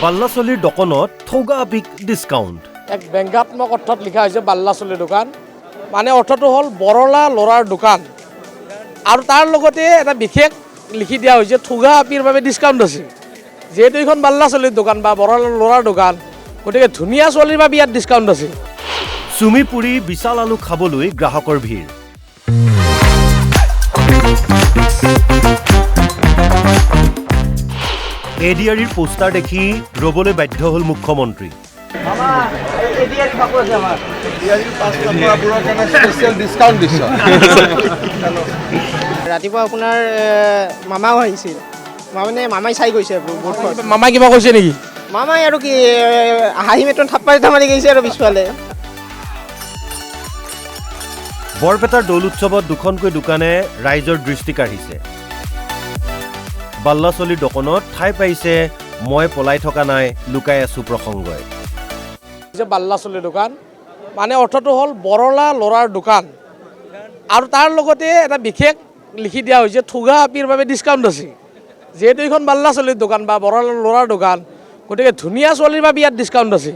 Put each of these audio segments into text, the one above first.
বাল্লাচলীৰ দোকানত ঠগা big discount. এক ব্যংগাত্মক অৰ্থত লিখা হৈছে বাল্লাচলী দোকান, মানে অৰ্থটো হ'ল বৰলা ল'ৰাৰ দোকান। আৰু তাৰ লগতে এটা বিশেষ লিখি দিয়া হৈছে ঠগা আপিৰ বাবে ডিছকাউণ্ট আছে। যিহেতু এইখন বাল্লাচলীৰ দোকান বা বৰলা ল'ৰাৰ দোকান, গতিকে ধুনীয়া ছোৱালীৰ বাবে ইয়াত ডিছকাউণ্ট আছে। চুমি পুৰি বিশাল আলু খাবলৈ গ্ৰাহকৰ ভিৰ। এডিআৰিৰ পোষ্টাৰ দেখি ৰবলৈ বাধ্য হ'ল মুখ্যমন্ত্ৰী। ৰাতিপুৱা আপোনাৰ মামাও আহিছিল, মামাই চাই গৈছে। মামাই কিবা কৈছে নেকি? মামাই আৰু কি হাঁহি মেটন থাপ্পা মাৰি গৈছে আৰু পিছফালে। বৰপেটাৰ দৌল উৎসৱত দুখনকৈ দোকানে ৰাইজৰ দৃষ্টি কাঢ়িছে। বাল্লাচলীৰ দোকানত ঠাই পাইছে মই পলাই থকা নাই লুকাই আছো প্ৰসংগই। বাল্লাচলীৰ দোকান, মানে অৰ্থটো হ'ল বৰলা ল'ৰাৰ দোকান। আৰু তাৰ লগতে এটা বিশেষ লিখি দিয়া হৈছে ঠগা আপিৰ বাবে ডিছকাউণ্ট আছে। যিহেতু এইখন বাল্লাচলীৰ দোকান বা বৰলা ল'ৰাৰ দোকান, গতিকে ধুনীয়া ছোৱালীৰ বাবে ইয়াত ডিছকাউণ্ট আছে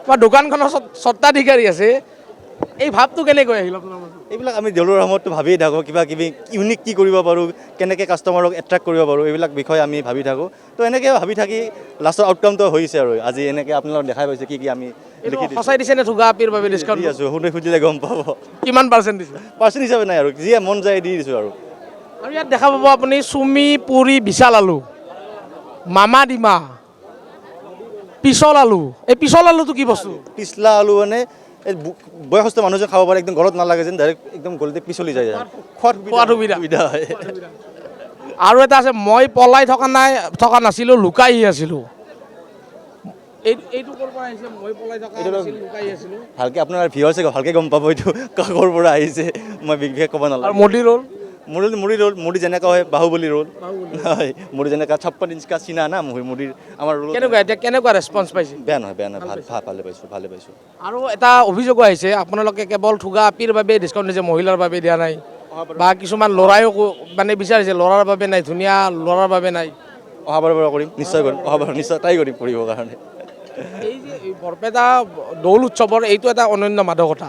বা দোকানখনৰ স্বত্বাধিকাৰী আছে। এই ভাৱটো কেনেকৈ আহিল আপোনাৰ? এইবিলাক আমি দৌলৰ সময়ততো ভাবিয়ে থাকোঁ, কিবা কিবি ইউনিক কি কৰিব পাৰোঁ, কেনেকৈ কাষ্টমাৰক এট্ৰেক্ট কৰিব পাৰোঁ, এইবিলাক বিষয়ে আমি ভাবি থাকোঁ। তো এনেকৈ ভাবি থাকি লাষ্টৰ আউটকামটো হৈছে আৰু আজি এনেকৈ আপোনালোকক দেখাই পাইছে কি আমি লিখি দিছোঁ। সঁচাই দিছে নে ঠগা আপিৰ বাবে ডিছকাউণ্ট? দি আছোঁ, শুনে সুধিলে গম পাব। কিমান পাৰ্চেণ্ট দিছে? পাৰ্চেণ্ট হিচাপে নাই আৰু যিয়ে মন যায় দি দিছোঁ আৰু। আৰু ইয়াত দেখা পাব আপুনি চুমি পুৰি বিশাল আলু, মামা ডিমা, পিছল আলু। এই পিছল আলুটো কি বস্তু? পিছলা আলু মানে এই বয়সস্থ মানুহে খাব পাৰে, একদম গলত নালাগে যেন, ডাইৰেক্ট একদম গলতে পিছলি যায়, খোৱাত সুবিধা হয়। আৰু এটা আছে মই পলাই থকা নাছিলোঁ লুকাই আছিলোঁ। এইটো ক'ৰ পৰা আহিছে? মই পলাই থকা নাছিলোঁ লুকাই আছিলোঁ। ভালকৈ আপোনাৰ ভিউৱাৰ্ছে ভালকৈ গম পাব এইটো ক'ৰ পৰা আহিছে, মই বিশেষ ক'ব নালাগে। আৰু মোদী ৰোল, মুড়ি যেনেকুৱা হয় বাহুবলী ৰোল হয়, মুড়ি যেনেকুৱা 56 ইঞ্চ কা চিনা না মুড়িৰ আমাৰ ৰোল। কেনেকুৱা এতিয়া কেনেকুৱা ৰেছপন্স পাইছে? বেয়া নহয় ভালে পাইছোঁ। আৰু এটা অভিযোগো আহিছে আপোনালোকে কেৱল ঠগা আপিৰ বাবে ডিছকাউণ্ট দিছে, মহিলাৰ বাবে দিয়া নাই, বা কিছুমান ল'ৰাইও মানে বিচাৰিছে ল'ৰাৰ বাবে নাই, ধুনীয়া ল'ৰাৰ বাবে নাই। অহাবাৰৰ পৰা কৰিম, নিশ্চয় কৰিম, অহাবাৰ নিশ্চয় ট্ৰাই কৰিম কৰিবৰ কাৰণে। এই যে বৰপেটা দৌল উৎসৱৰ এইটো এটা অনন্য মাদকতা।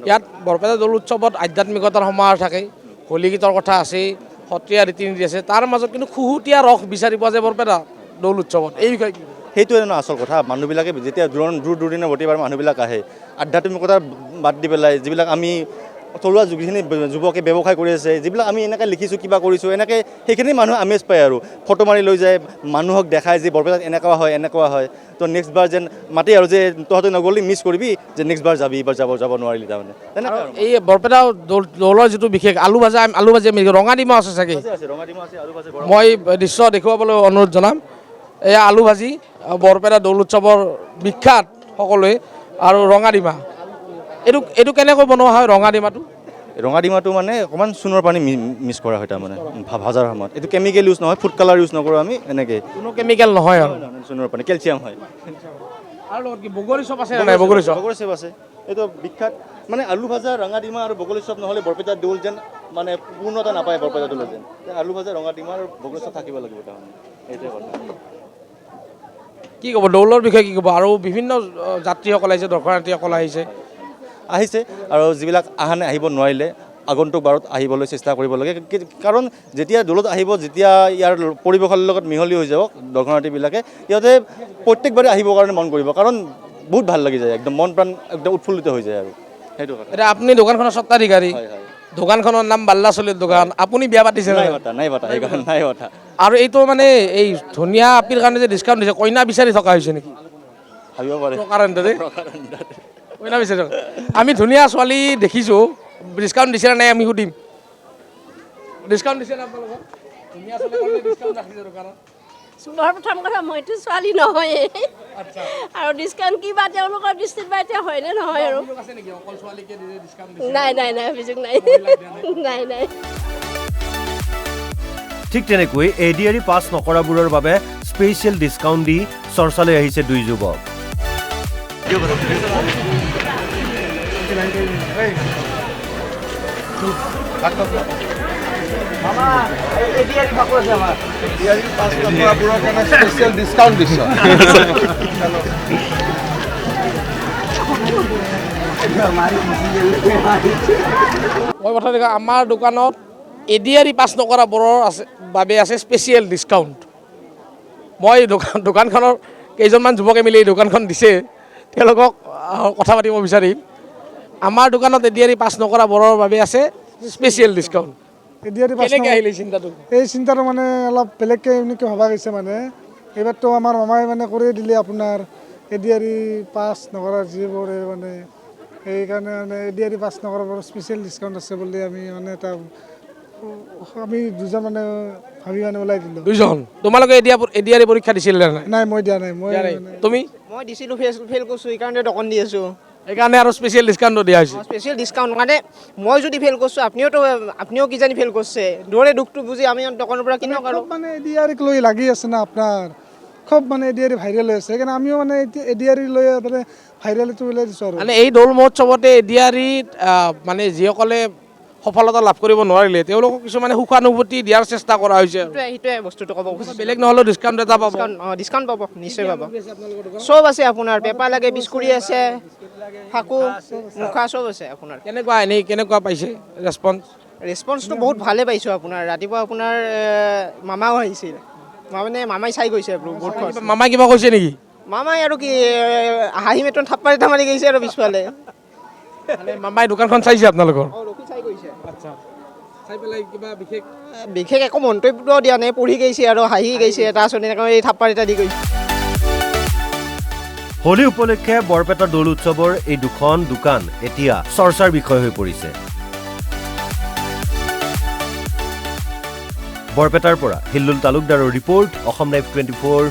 ইয়াত বৰপেটা দৌল উৎসৱত আধ্যাত্মিকতাৰ সমাহাৰ থাকে, হোলী গীতৰ কথা আছে, সত্ৰীয়া ৰীতি নীতি আছে, তাৰ মাজত কিন্তু খুহুতীয়া ৰস বিচাৰি পোৱা যায় বৰপেটা দৌল উৎসৱত। এই বিষয়ে কি? সেইটোৱে আচল কথা। মানুহবিলাকে যেতিয়া দূৰ দূৰণিৰ প্ৰতিবাৰ মানুহবিলাক আহে, আধ্যাত্মিকতা বাদ দি পেলাই যিবিলাক আমি থলুৱা যিখিনি যুৱকে ব্যৱসায় কৰি আছে, যিবিলাক আমি এনেকৈ লিখিছোঁ কিবা কৰিছোঁ, এনেকৈ সেইখিনি মানুহ আমেজ পায় আৰু ফটো মাৰি লৈ যায়, মানুহক দেখায় যে বৰপেটাত এনেকুৱা হয়। তো নেক্সট বাৰ যেন মাতি আৰু যে তহঁতে নগ'লি মিছ কৰিবি, যে নেক্সট বাৰ যাবি, এইবাৰ যাব নোৱাৰিলি তাৰমানে। এই বৰপেটা দৌলৰ যিটো বিশেষ আলু ভাজি ৰঙা ডিমা আছে চাগে, মই দৃশ্য দেখুৱাবলৈ অনুৰোধ জনাম। এয়া আলু ভাজি বৰপেটা দৌল উৎসৱৰ বিখ্যাত সকলোৱে, আৰু ৰঙা ডিমা। এইটো কেনেকৈ বনোৱা হয় ৰঙা ডিমাটো? ৰঙা ডিমাটো মানে অকণমান চূণৰ পানী মিক্স কৰা হয় তাৰমানে ভাজাৰ সময়ত। এইটো কেমিকেল ইউজ নহয়, ফুড কালাৰ ইউজ নকৰোঁ আমি, এনেকৈ কোনো কেমিকেল নহয় আৰু চূণৰ পানী, কেলছিয়াম হয়। আৰু লগত কি বগৰী চপ আছে নাই? বগৰী চপ আছে, এইটো বিখ্যাত। মানে আলু ভাজা, ৰঙা ডিমা আৰু বগলী চপ নহ'লে বৰপেটা দৌল যেন মানে পূৰ্ণতা নাপায় বৰপেটা দৌল যেন। আলু ভাজা, ৰঙা ডিমা আৰু বগলী চপ থাকিব লাগিব তাৰমানে, এইটোৱে কথা। কি ক'ব দৌলৰ বিষয়ে কি ক'ব? আৰু বিভিন্ন যাত্ৰীসকল আহিছে, দৰ্শনাৰ্থীসকল আহিছে আৰু যিবিলাক আহিব নোৱাৰিলে আগন্তুক বাৰত আহিবলৈ চেষ্টা কৰিব লাগে। কাৰণ যেতিয়া দৌলত আহিব, যেতিয়া ইয়াৰ পৰিৱেশৰ লগত মিহলি হৈ যাব দৰ্শনাৰ্থীবিলাকে, সিহঁতে প্ৰত্যেকবাৰে আহিবৰ কাৰণে মন কৰিব, কাৰণ বহুত ভাল লাগি যায়, একদম মন প্ৰাণ একদম উৎফুল্লিত হৈ যায় আৰু সেইটো কথা। এতিয়া আপুনি দোকানখনৰ স্বত্বাধিকাৰী, দোকানখনৰ নাম বাল্লাচলীৰ দোকান, আপুনি বিয়া পাতিছে? নাই পতা। আৰু এইটো মানে এই ধুনীয়া আপিৰ কাৰণে যে ডিছকাউণ্ট দিছে, কইনা বিচাৰি থকা হৈছে নেকি? ভাবিব পাৰে। কইনা বিচাৰি থকা, আমি ধুনীয়া ছোৱালী দেখিছোঁ, ডিছকাউণ্ট দিছে নাই আমি সুধিম। ডিছকাউণ্ট দিছে নে আপোনালোকক? ধুনীয়া ছোৱালী ডিছকাউণ্ট ৰাখিছে দোকানত? প্ৰথম কথা মইতো ছোৱালী নহয়ে, আৰু ডিছকাউণ্ট কিবা তেওঁলোকৰ দৃষ্টিত বা এতিয়া হয় নে নহয় আৰু। নাই অভিযোগ নাই। ঠিক তেনেকৈ এডিআৰি পাছ নকৰাবোৰৰ বাবে স্পেচিয়েল ডিছকাউণ্ট দি চৰ্চালৈ আহিছে দুই যুৱক। মই কথা দেখা আমাৰ দোকানত এডিআৰি পাছ নকৰা বোৰৰ আছে বাবে আছে স্পেচিয়েল ডিছকাউণ্ট। মই দোকানখনৰ কেইজনমান যুৱকে মিলি এই দোকানখন দিছে, তেওঁলোকক কথা পাতিব বিচাৰিম। আমাৰ দোকানত এডিআৰি পাছ নকৰা বোৰৰ বাবে আছে স্পেচিয়েল ডিছকাউণ্ট। এডিআৰি পাছ কেনেকৈ আহিলে চিন্তাটো? এই চিন্তাটো মানে অলপ বেলেগকৈ এনেকৈ ভবা গৈছে মানে এইবাৰতো আমাৰ মামাই মানে কৰি দিলে আপোনাৰ এডিআৰি পাছ নকৰা যিবোৰে মানে সেইকাৰণে মানে এডিআৰি পাছ নকৰাবোৰ স্পেচিয়েল ডিছকাউণ্ট আছে বুলি আমি মানে এটা আমি দুজন মানে ভাবি মানে ওলাই দিলোঁ। দুজন তোমালোকে এডিআৰি পৰীক্ষা দিছিলে নাই? নাই মই দিয়া নাই, মই তুমি? মই দিছিলোঁ, ফেইল কৰিছোঁ, সেইকাৰণে দোকান দি আছোঁ। সেইকাৰণে আৰু স্পেচিয়েল ডিছকাউণ্টো দিয়া হৈছে। স্পেচিয়েল ডিছকাউণ্ট মানে মই যদি ফেইল কৰিছোঁ আপুনিও কিজানি ফেইল কৰিছে, দুয়োৰে দুখটো বুজি আমি দোকানৰ পৰা কিনক আৰু। খুব মানে এডিআৰিক লৈ লাগি আছে না আপোনাৰ, খুব মানে এডিআৰি ভাইৰেল হৈ আছে, সেইকাৰণে আমিও মানে এডিআৰি লৈ মানে ভাইৰেলটো ওলাই দিছোঁ আৰু। মানে এই দৌল মহোৎসৱতে এডিআৰিত মানে যিসকলে সফলতা লাভ কৰিব নোৱাৰিলে তেওঁলোকক কিছুমানে সুখানুভূতি দিয়াৰ চেষ্টা কৰা হৈছে। সেইটোৱে বস্তুটো ক'ব খুজিছোঁ। বেলেগ নহ'লেও ডিছকাউণ্ট এটা পাব। ডিছকাউণ্ট পাব, নিশ্চয় পাব। চব আছে আপোনাৰ, পেপাৰ লাগে, বিস্কুৰি আছে, ফাকু, মুখা চব আছে আপোনাৰ। কেনেকুৱা পাইছে ৰেছপঞ্চ? ৰেছপন্সটো বহুত ভালে পাইছোঁ আপোনাৰ। ৰাতিপুৱা আপোনাৰ মামাও আহিছিল, মানে মামাই চাই গৈছে বোৰ্ডখন। মামাই কিবা কৈছে নেকি? মামাই আৰু কি হাঁহি মেটন থাপ্পা মাৰি গৈছে আৰু পিছফালে। মানে মামাই দোকানখন চাইছে আপোনালোকৰ? চাই গৈছে। আচ্ছা, চাই পেলাই কিবা বিশেষ একো মন্তব্য দিয়া নাই, পঢ়ি গৈছে আৰু হাঁহি গৈছে, তাৰপিছত এনেকৈ এই থাপ্পা এটা দি গৈছে। হোলী উপলক্ষে বৰপেটা দৌল উৎসৱৰ এই দুখন দোকান এতিয়া চৰ্চাৰ বিষয় হৈ পৰিছে। বৰপেটাৰ পৰা হিল্লুল তালুকদাৰৰ ৰিপৰ্ট, অসম লাইভ 24।